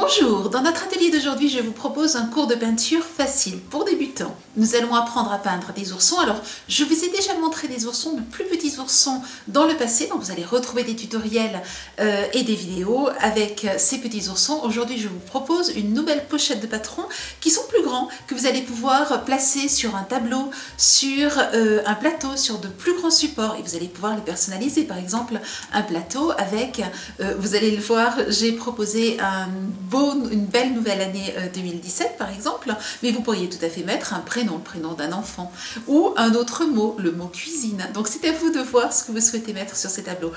Bonjour, dans notre atelier d'aujourd'hui, je vous propose un cours de peinture facile pour débutants. Nous allons apprendre à peindre des oursons. Alors, je vous ai déjà montré des oursons, de plus petits oursons dans le passé, donc vous allez retrouver des tutoriels et des vidéos avec ces petits oursons. Aujourd'hui, je vous propose une nouvelle pochette de patron qui sont plus grands, que vous allez pouvoir placer sur un tableau, sur un plateau, sur de plus grands supports et vous allez pouvoir les personnaliser. Par exemple, un plateau avec, vous allez le voir, j'ai proposé une belle nouvelle année 2017 par exemple, mais vous pourriez tout à fait mettre un prénom, le prénom d'un enfant, ou un autre mot, le mot cuisine. Donc c'est à vous de voir ce que vous souhaitez mettre sur ces tableaux.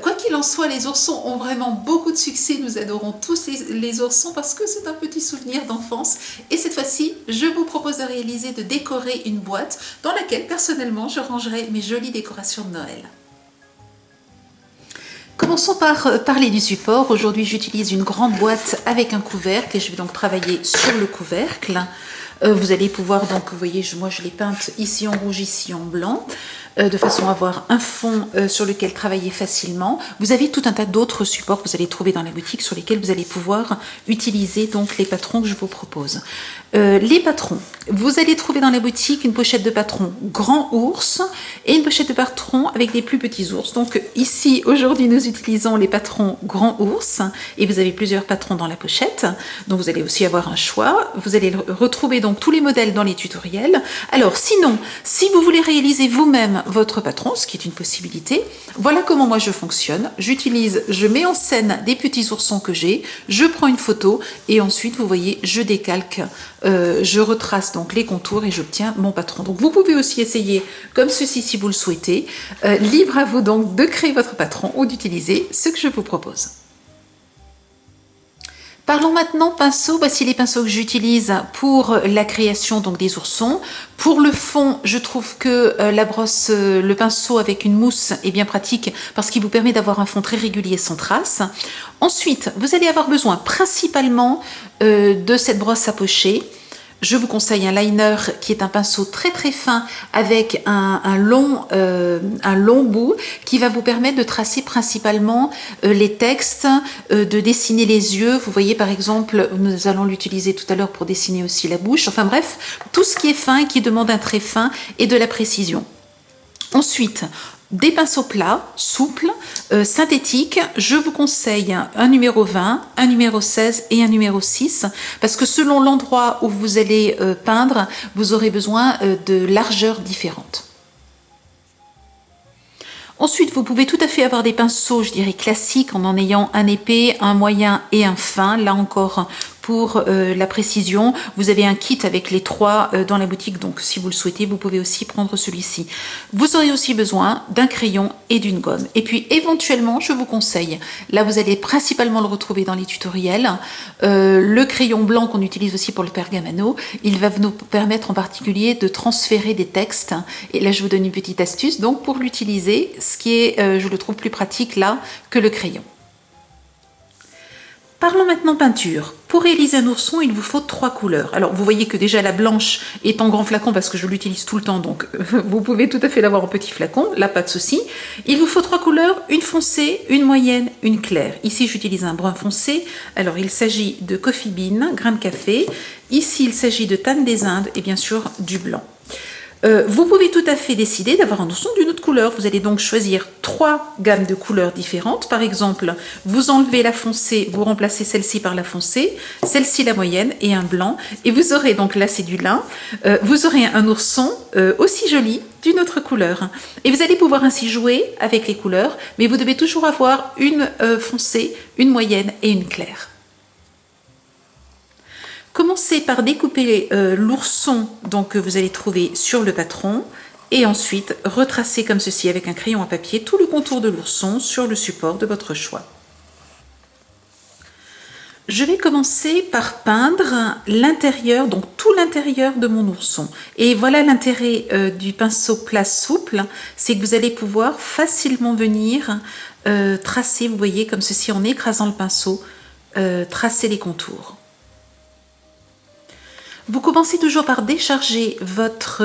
Quoi qu'il en soit, les oursons ont vraiment beaucoup de succès, nous adorons tous les oursons parce que c'est un petit souvenir d'enfance. Et cette fois-ci, je vous propose de réaliser, de décorer une boîte dans laquelle personnellement je rangerai mes jolies décorations de Noël. Commençons par parler du support. Aujourd'hui, j'utilise une grande boîte avec un couvercle et je vais donc travailler sur le couvercle. Vous allez pouvoir, donc, vous voyez, moi je l'ai peinte ici en rouge, ici en blanc, de façon à avoir un fond sur lequel travailler facilement. Vous avez tout un tas d'autres supports que vous allez trouver dans la boutique sur lesquels vous allez pouvoir utiliser donc les patrons que je vous propose. Les patrons, vous allez trouver dans la boutique une pochette de patron grand ours et une pochette de patron avec des plus petits ours. Donc ici, aujourd'hui, nous utilisons les patrons grand ours et vous avez plusieurs patrons dans la pochette. Donc vous allez aussi avoir un choix. Vous allez retrouver donc tous les modèles dans les tutoriels. Alors sinon, si vous voulez réaliser vous-même votre patron, ce qui est une possibilité, voilà comment moi je fonctionne. Je mets en scène des petits oursons que j'ai, je prends une photo et ensuite, vous voyez, je décalque. Je retrace donc les contours et j'obtiens mon patron. Donc vous pouvez aussi essayer comme ceci si vous le souhaitez. Libre à vous donc de créer votre patron ou d'utiliser ce que je vous propose. Parlons maintenant pinceaux. Voici les pinceaux que j'utilise pour la création donc des oursons. Pour le fond, je trouve que le pinceau avec une mousse est bien pratique parce qu'il vous permet d'avoir un fond très régulier sans traces. Ensuite, vous allez avoir besoin principalement de cette brosse à pocher. Je vous conseille un liner qui est un pinceau très très fin avec un long bout qui va vous permettre de tracer principalement les textes, de dessiner les yeux. Vous voyez par exemple, nous allons l'utiliser tout à l'heure pour dessiner aussi la bouche. Enfin bref, tout ce qui est fin et qui demande un trait fin et de la précision. Ensuite, des pinceaux plats, souples, synthétiques. Je vous conseille un numéro 20, un numéro 16 et un numéro 6 parce que selon l'endroit où vous allez peindre, vous aurez besoin de largeurs différentes. Ensuite, vous pouvez tout à fait avoir des pinceaux, je dirais, classiques en ayant un épais, un moyen et un fin. Là encore, pour la précision, vous avez un kit avec les trois dans la boutique, donc si vous le souhaitez, vous pouvez aussi prendre celui-ci. Vous aurez aussi besoin d'un crayon et d'une gomme. Et puis éventuellement, je vous conseille, là vous allez principalement le retrouver dans les tutoriels, le crayon blanc qu'on utilise aussi pour le pergamano, il va nous permettre en particulier de transférer des textes. Et là, je vous donne une petite astuce, donc pour l'utiliser, ce qui est, je le trouve plus pratique là que le crayon. Parlons maintenant peinture. Pour réaliser un ourson, il vous faut 3 couleurs. Alors, vous voyez que déjà la blanche est en grand flacon parce que je l'utilise tout le temps, donc vous pouvez tout à fait l'avoir en petit flacon, là pas de souci. Il vous faut 3 couleurs, une foncée, une moyenne, une claire. Ici, j'utilise un brun foncé. Alors, il s'agit de coffee bean, grain de café. Ici, il s'agit de tannne des Indes et bien sûr du blanc. Vous pouvez tout à fait décider d'avoir un ourson d'une autre couleur. Vous allez donc choisir 3 gammes de couleurs différentes. Par exemple, vous enlevez la foncée, vous remplacez celle-ci par la foncée, celle-ci la moyenne et un blanc. Et vous aurez donc là, c'est du lin. Vous aurez un ourson aussi joli d'une autre couleur. Et vous allez pouvoir ainsi jouer avec les couleurs, mais vous devez toujours avoir une foncée, une moyenne et une claire. Commencez par découper l'ourson que vous allez trouver sur le patron et ensuite retracez comme ceci avec un crayon à papier tout le contour de l'ourson sur le support de votre choix. Je vais commencer par peindre l'intérieur, donc tout l'intérieur de mon ourson. Et voilà l'intérêt du pinceau plat souple, c'est que vous allez pouvoir facilement venir tracer, vous voyez, comme ceci en écrasant le pinceau, tracer les contours. Vous commencez toujours par décharger votre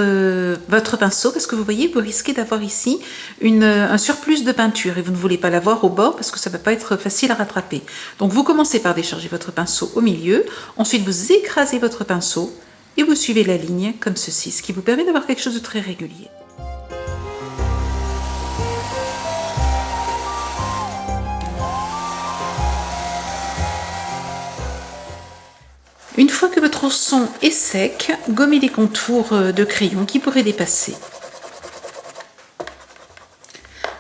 pinceau parce que vous voyez, vous risquez d'avoir ici un surplus de peinture et vous ne voulez pas l'avoir au bord parce que ça ne va pas être facile à rattraper. Donc vous commencez par décharger votre pinceau au milieu, ensuite vous écrasez votre pinceau et vous suivez la ligne comme ceci, ce qui vous permet d'avoir quelque chose de très régulier. Une fois que votre ourson est sec, gommez les contours de crayon qui pourraient dépasser.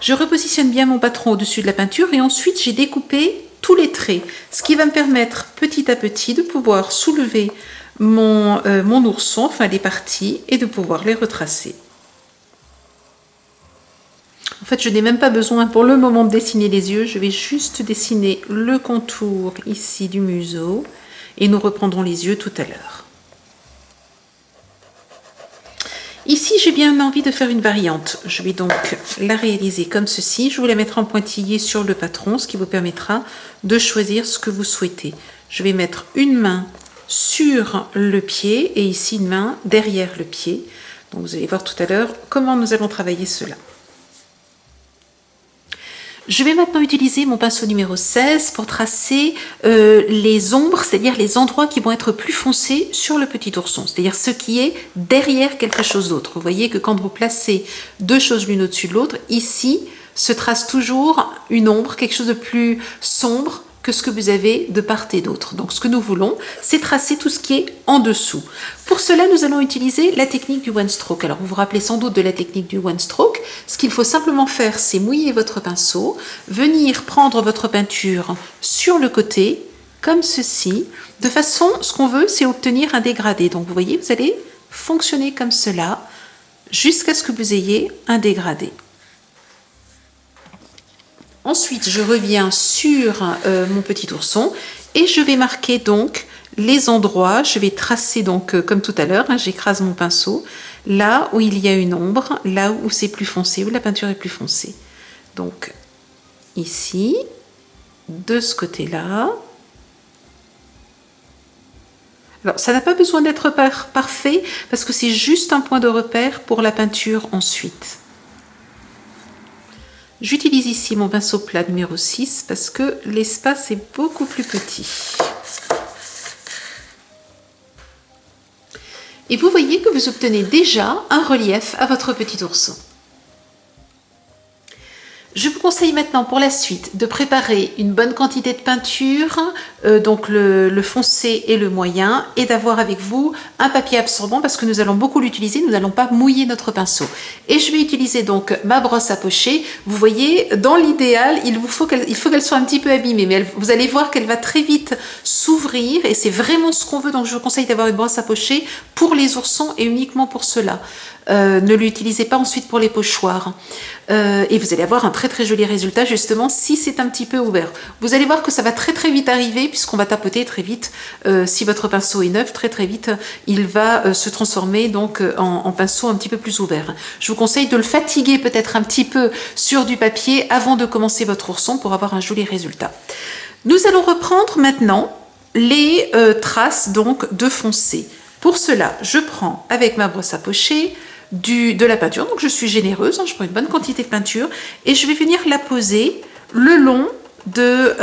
Je repositionne bien mon patron au-dessus de la peinture et ensuite j'ai découpé tous les traits, ce qui va me permettre petit à petit de pouvoir soulever mon ourson, enfin les parties, et de pouvoir les retracer. En fait, je n'ai même pas besoin pour le moment de dessiner les yeux, je vais juste dessiner le contour ici du museau. Et nous reprendrons les yeux tout à l'heure. Ici, j'ai bien envie de faire une variante. Je vais donc la réaliser comme ceci. Je vais la mettre en pointillé sur le patron, ce qui vous permettra de choisir ce que vous souhaitez. Je vais mettre une main sur le pied et ici une main derrière le pied. Donc vous allez voir tout à l'heure comment nous allons travailler cela. Je vais maintenant utiliser mon pinceau numéro 16 pour tracer les ombres, c'est-à-dire les endroits qui vont être plus foncés sur le petit ourson, c'est-à-dire ce qui est derrière quelque chose d'autre. Vous voyez que quand vous placez deux choses l'une au-dessus de l'autre, ici se trace toujours une ombre, quelque chose de plus sombre que ce que vous avez de part et d'autre. Donc ce que nous voulons, c'est tracer tout ce qui est en dessous. Pour cela, nous allons utiliser la technique du one stroke. Alors vous vous rappelez sans doute de la technique du one stroke. Ce qu'il faut simplement faire, c'est mouiller votre pinceau, venir prendre votre peinture sur le côté, comme ceci. De façon, ce qu'on veut, c'est obtenir un dégradé. Donc vous voyez, vous allez fonctionner comme cela, jusqu'à ce que vous ayez un dégradé. Ensuite, je reviens sur mon petit ourson et je vais marquer donc les endroits. Je vais tracer donc comme tout à l'heure, j'écrase mon pinceau, là où il y a une ombre, là où c'est plus foncé, où la peinture est plus foncée. Donc ici, de ce côté-là. Alors, ça n'a pas besoin d'être parfait parce que c'est juste un point de repère pour la peinture ensuite. J'utilise ici mon pinceau plat numéro 6 parce que l'espace est beaucoup plus petit. Et vous voyez que vous obtenez déjà un relief à votre petit ourson. Je vous conseille maintenant pour la suite de préparer une bonne quantité de peinture, donc le foncé et le moyen, et d'avoir avec vous un papier absorbant parce que nous allons beaucoup l'utiliser, nous n'allons pas mouiller notre pinceau. Et je vais utiliser donc ma brosse à pocher. Vous voyez, dans l'idéal, il faut qu'elle soit un petit peu abîmée, mais vous allez voir qu'elle va très vite s'ouvrir et c'est vraiment ce qu'on veut. Donc je vous conseille d'avoir une brosse à pocher pour les oursons et uniquement pour cela. Ne l'utilisez pas ensuite pour les pochoirs. Et vous allez avoir un très très joli résultat justement si c'est un petit peu ouvert. Vous allez voir que ça va très très vite arriver puisqu'on va tapoter très vite. Si votre pinceau est neuf, très très vite, il va se transformer donc en pinceau un petit peu plus ouvert. Je vous conseille de le fatiguer peut-être un petit peu sur du papier avant de commencer votre ourson pour avoir un joli résultat. Nous allons reprendre maintenant les traces donc de foncé. Pour cela, je prends avec ma brosse à pocher de la peinture, donc je suis généreuse, je prends une bonne quantité de peinture et je vais venir la poser le long de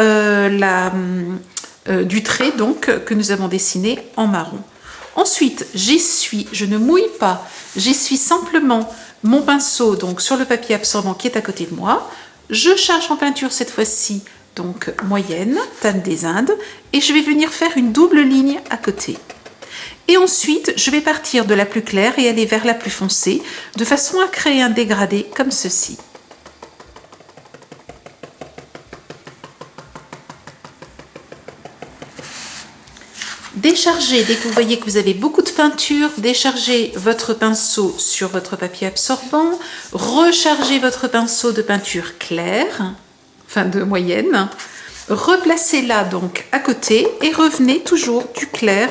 du trait donc que nous avons dessiné en marron. Ensuite, j'essuie, je ne mouille pas, j'essuie simplement mon pinceau donc sur le papier absorbant qui est à côté de moi. Je charge en peinture cette fois-ci donc moyenne, Tanne des Indes, et je vais venir faire une double ligne à côté. Et ensuite, je vais partir de la plus claire et aller vers la plus foncée, de façon à créer un dégradé comme ceci. Déchargez, dès que vous voyez que vous avez beaucoup de peinture, déchargez votre pinceau sur votre papier absorbant, rechargez votre pinceau de peinture claire, enfin de moyenne, replacez-la donc à côté et revenez toujours du clair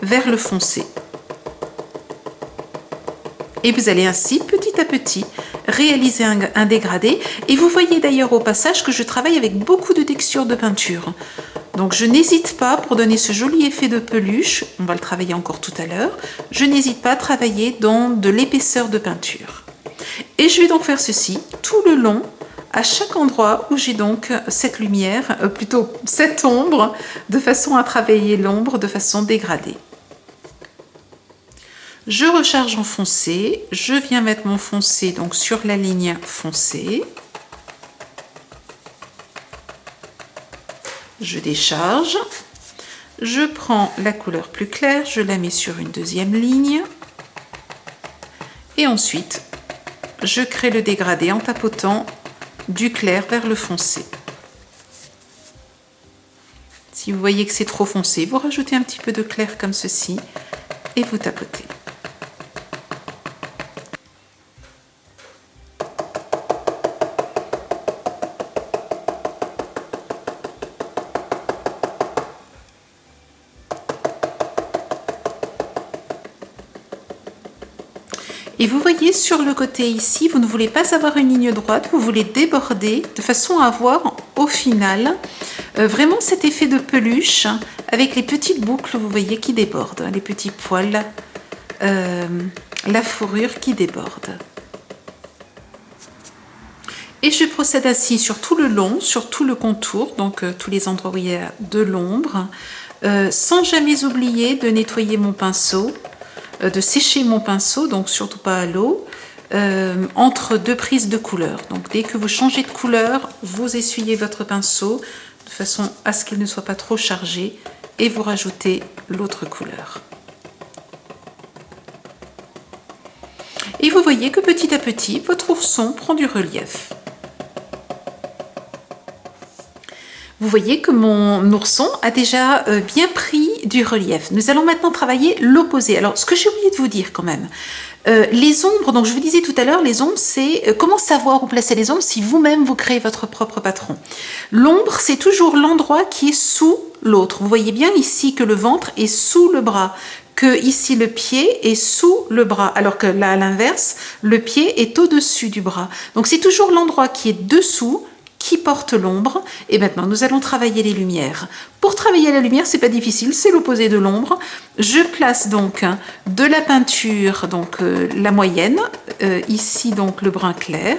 vers le foncé. Et vous allez ainsi petit à petit réaliser un dégradé. Et vous voyez d'ailleurs au passage que je travaille avec beaucoup de textures de peinture. Donc je n'hésite pas, pour donner ce joli effet de peluche, on va le travailler encore tout à l'heure, je n'hésite pas à travailler dans de l'épaisseur de peinture. Et je vais donc faire ceci tout le long, à chaque endroit où j'ai donc cette lumière, plutôt cette ombre, de façon à travailler l'ombre de façon dégradée. Je recharge en foncé, je viens mettre mon foncé donc sur la ligne foncée. Je décharge, je prends la couleur plus claire, je la mets sur une deuxième ligne et ensuite je crée le dégradé en tapotant du clair vers le foncé. Si vous voyez que c'est trop foncé, vous rajoutez un petit peu de clair comme ceci et vous tapotez. Et vous voyez sur le côté ici, vous ne voulez pas avoir une ligne droite, vous voulez déborder de façon à avoir au final vraiment cet effet de peluche avec les petites boucles, vous voyez, qui débordent, les petits poils, la fourrure qui déborde. Et je procède ainsi sur tout le long, sur tout le contour, donc tous les endroits où il y a de l'ombre, sans jamais oublier de nettoyer mon pinceau, de sécher mon pinceau, donc surtout pas à l'eau, entre deux prises de couleur. Donc dès que vous changez de couleur, vous essuyez votre pinceau de façon à ce qu'il ne soit pas trop chargé et vous rajoutez l'autre couleur. Et vous voyez que petit à petit, votre ourson prend du relief. Vous voyez que mon ourson a déjà bien pris du relief. Nous allons maintenant travailler l'opposé. Alors, ce que j'ai oublié de vous dire quand même, les ombres, donc je vous disais tout à l'heure, les ombres, c'est comment savoir où placer les ombres si vous-même vous créez votre propre patron. L'ombre, c'est toujours l'endroit qui est sous l'autre. Vous voyez bien ici que le ventre est sous le bras, que ici le pied est sous le bras, alors que là, à l'inverse, le pied est au-dessus du bras. Donc, c'est toujours l'endroit qui est dessous qui porte l'ombre. Et maintenant, nous allons travailler les lumières. Pour travailler la lumière, c'est pas difficile, c'est l'opposé de l'ombre. Je place donc de la peinture, donc la moyenne, ici donc le brun clair.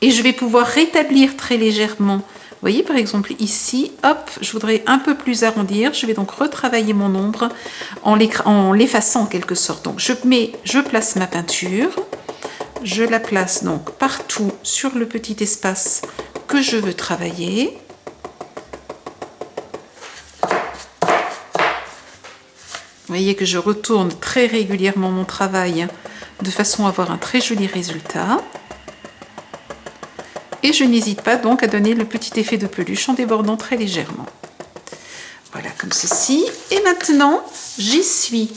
Et je vais pouvoir rétablir très légèrement. Vous voyez, par exemple, ici, hop, je voudrais un peu plus arrondir. Je vais donc retravailler mon ombre en l'effaçant en quelque sorte. Donc, je place ma peinture. Je la place donc partout sur le petit espace que je veux travailler. Vous voyez que je retourne très régulièrement mon travail de façon à avoir un très joli résultat. Et je n'hésite pas donc à donner le petit effet de peluche en débordant très légèrement. Voilà, comme ceci. Et maintenant, j'essuie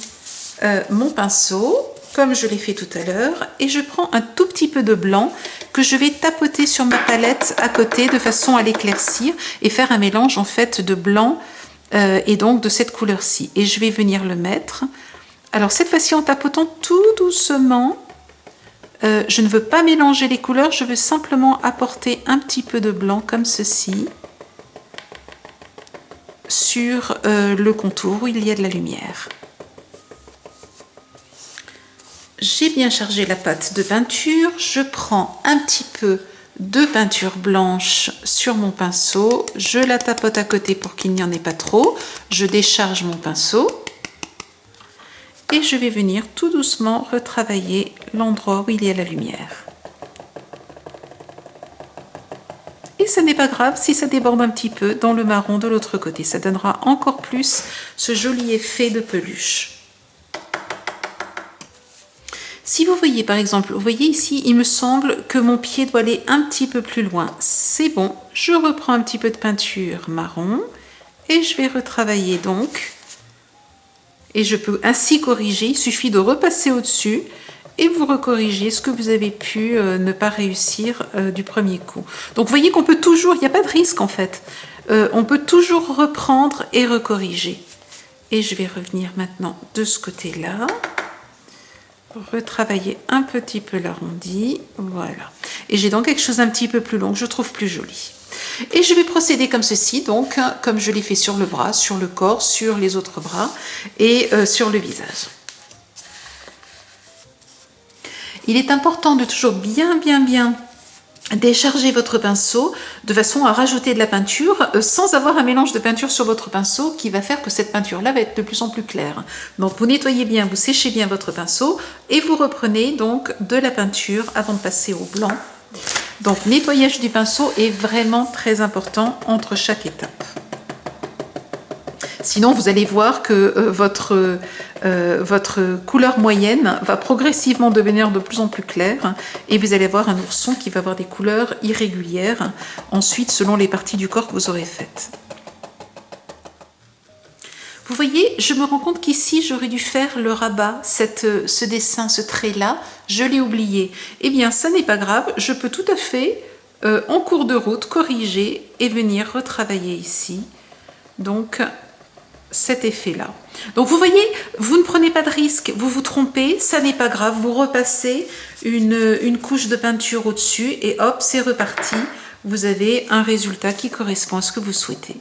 mon pinceau, comme je l'ai fait tout à l'heure, et je prends un tout petit peu de blanc que je vais tapoter sur ma palette à côté de façon à l'éclaircir et faire un mélange en fait de blanc et donc de cette couleur-ci. Et je vais venir le mettre. Alors cette fois-ci en tapotant tout doucement, je ne veux pas mélanger les couleurs, je veux simplement apporter un petit peu de blanc comme ceci sur le contour où il y a de la lumière. J'ai bien chargé la pâte de peinture, je prends un petit peu de peinture blanche sur mon pinceau, je la tapote à côté pour qu'il n'y en ait pas trop, je décharge mon pinceau et je vais venir tout doucement retravailler l'endroit où il y a la lumière. Et ça n'est pas grave si ça déborde un petit peu dans le marron de l'autre côté, ça donnera encore plus ce joli effet de peluche. Si vous voyez par exemple, vous voyez ici, il me semble que mon pied doit aller un petit peu plus loin. C'est bon, je reprends un petit peu de peinture marron et je vais retravailler donc. Et je peux ainsi corriger, il suffit de repasser au-dessus et vous recorrigez ce que vous avez pu ne pas réussir du premier coup. Donc vous voyez qu'on peut toujours, il n'y a pas de risque en fait, on peut toujours reprendre et recorriger. Et je vais revenir maintenant de ce côté-là. retravailler un petit peu l'arrondi. Voilà. Et j'ai donc quelque chose d'un petit peu plus long que je trouve plus joli. Et je vais procéder comme ceci, donc comme je l'ai fait sur le bras, sur le corps, sur les autres bras et sur le visage. Il est important de toujours bien décharger votre pinceau de façon à rajouter de la peinture sans avoir un mélange de peinture sur votre pinceau qui va faire que cette peinture-là va être de plus en plus claire. Donc vous nettoyez bien, vous séchez bien votre pinceau et vous reprenez donc de la peinture avant de passer au blanc. Donc nettoyage du pinceau est vraiment très important entre chaque étape. Sinon, vous allez voir que votre couleur moyenne va progressivement devenir de plus en plus claire et vous allez avoir un ourson qui va avoir des couleurs irrégulières ensuite selon les parties du corps que vous aurez faites. Vous voyez, je me rends compte qu'ici, j'aurais dû faire le rabat, ce dessin, ce trait-là, je l'ai oublié. Eh bien, ça n'est pas grave, je peux tout à fait, en cours de route, corriger et venir retravailler ici. Donc, cet effet-là. Donc vous voyez, vous ne prenez pas de risque, vous vous trompez, ça n'est pas grave, vous repassez une couche de peinture au-dessus et hop, c'est reparti. Vous avez un résultat qui correspond à ce que vous souhaitez.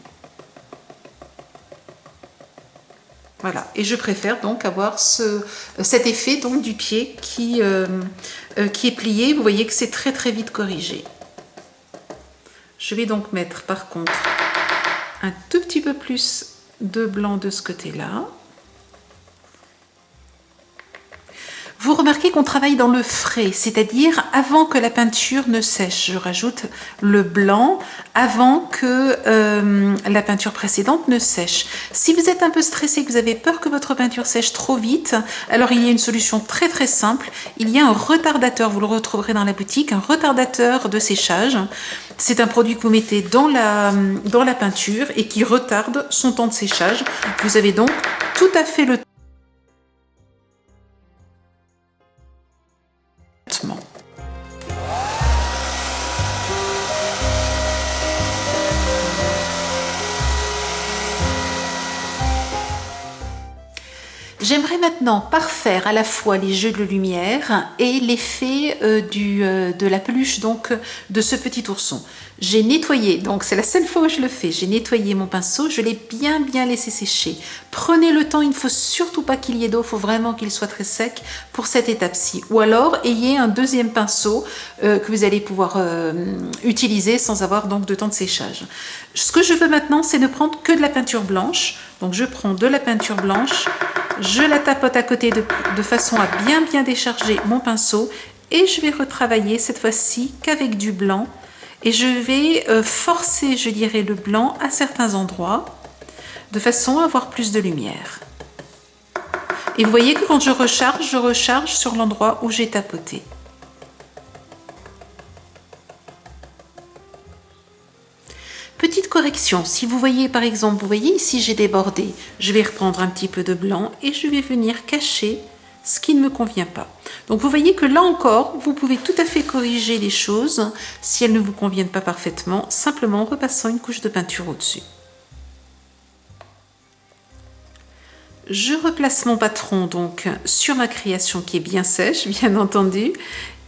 Voilà, et je préfère donc avoir cet effet donc du pied qui est plié. Vous voyez que c'est très vite corrigé. Je vais donc mettre par contre un tout petit peu plus de blanc de ce côté-là. Vous remarquez qu'on travaille dans le frais, c'est-à-dire avant que la peinture ne sèche. Je rajoute le blanc avant que la peinture précédente ne sèche. Si vous êtes un peu stressé, que vous avez peur que votre peinture sèche trop vite, alors il y a une solution très simple. Il y a un retardateur, vous le retrouverez dans la boutique, un retardateur de séchage. C'est un produit que vous mettez dans la peinture et qui retarde son temps de séchage. Vous avez donc tout à fait le temps. J'aimerais maintenant parfaire à la fois les jeux de lumière et l'effet de la peluche donc de ce petit ourson. J'ai nettoyé, donc c'est la seule fois où je le fais, j'ai nettoyé mon pinceau, je l'ai bien laissé sécher. Prenez le temps, il ne faut surtout pas qu'il y ait d'eau, il faut vraiment qu'il soit très sec pour cette étape-ci. Ou alors, ayez un deuxième pinceau que vous allez pouvoir utiliser sans avoir donc de temps de séchage. Ce que je veux maintenant, c'est ne prendre que de la peinture blanche. Donc je prends de la peinture blanche, je la tapote à côté de façon à bien décharger mon pinceau et je vais retravailler cette fois-ci qu'avec du blanc. Et je vais forcer, je dirais, le blanc à certains endroits, de façon à avoir plus de lumière. Et vous voyez que quand je recharge sur l'endroit où j'ai tapoté. Petite correction, si vous voyez par exemple, vous voyez ici j'ai débordé, je vais reprendre un petit peu de blanc et je vais venir cacher ce qui ne me convient pas. Donc vous voyez que là encore, vous pouvez tout à fait corriger les choses si elles ne vous conviennent pas parfaitement, simplement en repassant une couche de peinture au-dessus. Je replace mon patron donc sur ma création qui est bien sèche, bien entendu,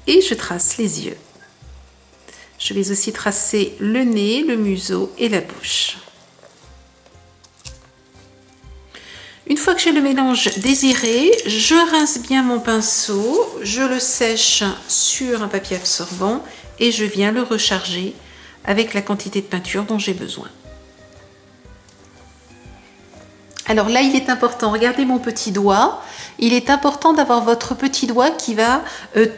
et je trace les yeux. Je vais aussi tracer le nez, le museau et la bouche. Une fois que j'ai le mélange désiré, je rince bien mon pinceau, je le sèche sur un papier absorbant et je viens le recharger avec la quantité de peinture dont j'ai besoin. Alors là, il est important, regardez mon petit doigt, il est important d'avoir votre petit doigt qui va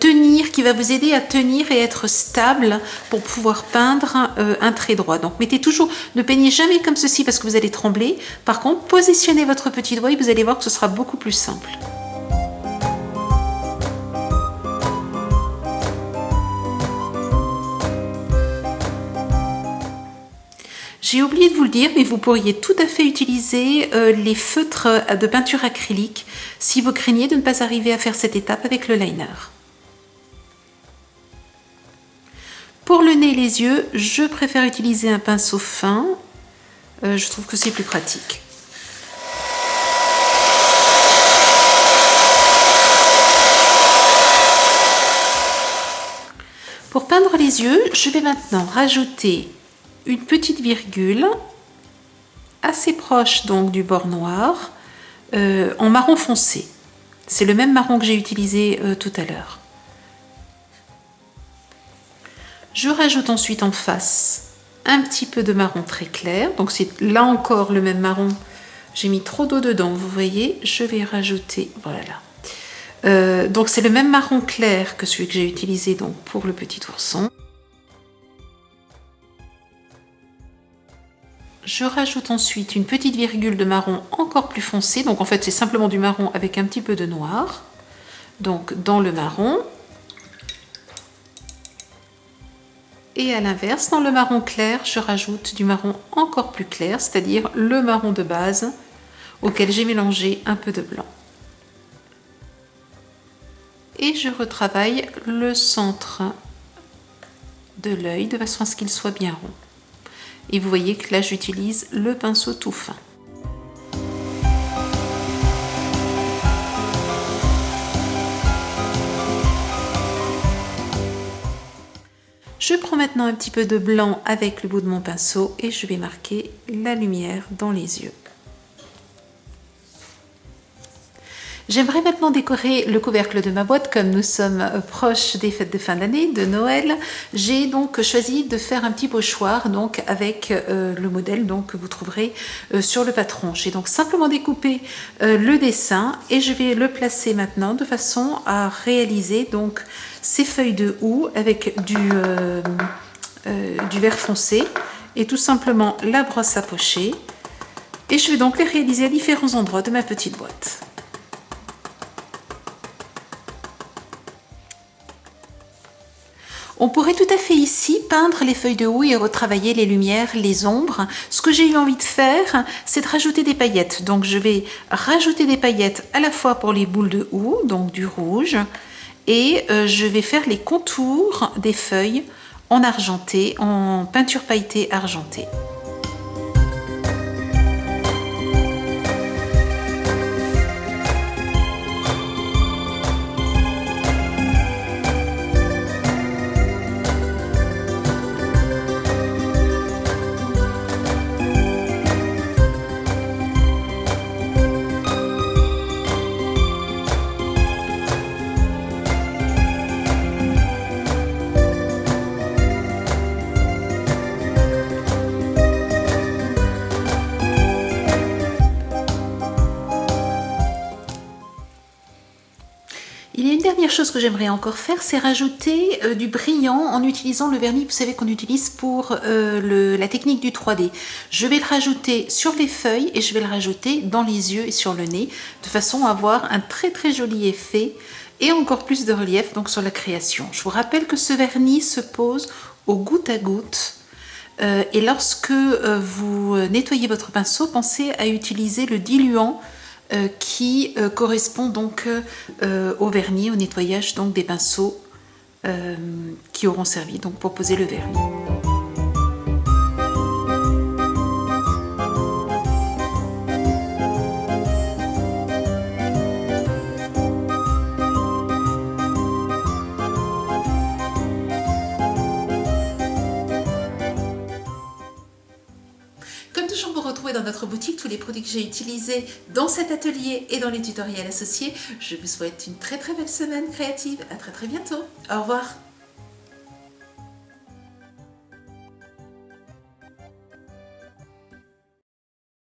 tenir, qui va vous aider à tenir et être stable pour pouvoir peindre un trait droit. Donc mettez toujours, ne peignez jamais comme ceci parce que vous allez trembler. Par contre, positionnez votre petit doigt et vous allez voir que ce sera beaucoup plus simple. J'ai oublié de vous le dire, mais vous pourriez tout à fait utiliser les feutres de peinture acrylique si vous craignez de ne pas arriver à faire cette étape avec le liner. Pour le nez et les yeux, je préfère utiliser un pinceau fin. Je trouve que c'est plus pratique. Pour peindre les yeux, je vais maintenant rajouter une petite virgule assez proche donc du bord noir en marron foncé. C'est le même marron que j'ai utilisé tout à l'heure. Je rajoute ensuite en face un petit peu de marron très clair. Donc c'est là encore le même marron. J'ai mis trop d'eau dedans, vous voyez. Je vais rajouter, voilà. Donc c'est le même marron clair que celui que j'ai utilisé donc pour le petit ourson. Je rajoute ensuite une petite virgule de marron encore plus foncé. Donc en fait c'est simplement du marron avec un petit peu de noir. Donc dans le marron. Et à l'inverse, dans le marron clair, je rajoute du marron encore plus clair, c'est-à-dire le marron de base auquel j'ai mélangé un peu de blanc. Et je retravaille le centre de l'œil de façon à ce qu'il soit bien rond. Et vous voyez que là, j'utilise le pinceau tout fin. Je prends maintenant un petit peu de blanc avec le bout de mon pinceau et je vais marquer la lumière dans les yeux. J'aimerais maintenant décorer le couvercle de ma boîte. Comme nous sommes proches des fêtes de fin d'année, de Noël, j'ai donc choisi de faire un petit pochoir donc avec le modèle donc, que vous trouverez sur le patron. J'ai donc simplement découpé le dessin et je vais le placer maintenant de façon à réaliser donc ces feuilles de houx avec du vert foncé et tout simplement la brosse à pocher. Et je vais donc les réaliser à différents endroits de ma petite boîte. On pourrait tout à fait ici peindre les feuilles de houx et retravailler les lumières, les ombres. Ce que j'ai eu envie de faire, c'est de rajouter des paillettes. Donc je vais rajouter des paillettes à la fois pour les boules de houx, donc du rouge, et je vais faire les contours des feuilles en argenté, en peinture pailletée argentée. Il y a une dernière chose que j'aimerais encore faire, c'est rajouter du brillant en utilisant le vernis, vous savez, qu'on utilise pour la technique du 3D. Je vais le rajouter sur les feuilles et je vais le rajouter dans les yeux et sur le nez, de façon à avoir un très très joli effet et encore plus de relief donc sur la création. Je vous rappelle que ce vernis se pose au goutte à goutte. Et lorsque vous nettoyez votre pinceau, pensez à utiliser le diluant qui correspond donc au vernis, au nettoyage donc des pinceaux qui auront servi donc pour poser le vernis. Comme toujours, vous retrouvez dans notre boutique tous les produits que j'ai utilisés dans cet atelier et dans les tutoriels associés. Je vous souhaite une très très belle semaine créative. À très très bientôt. Au revoir.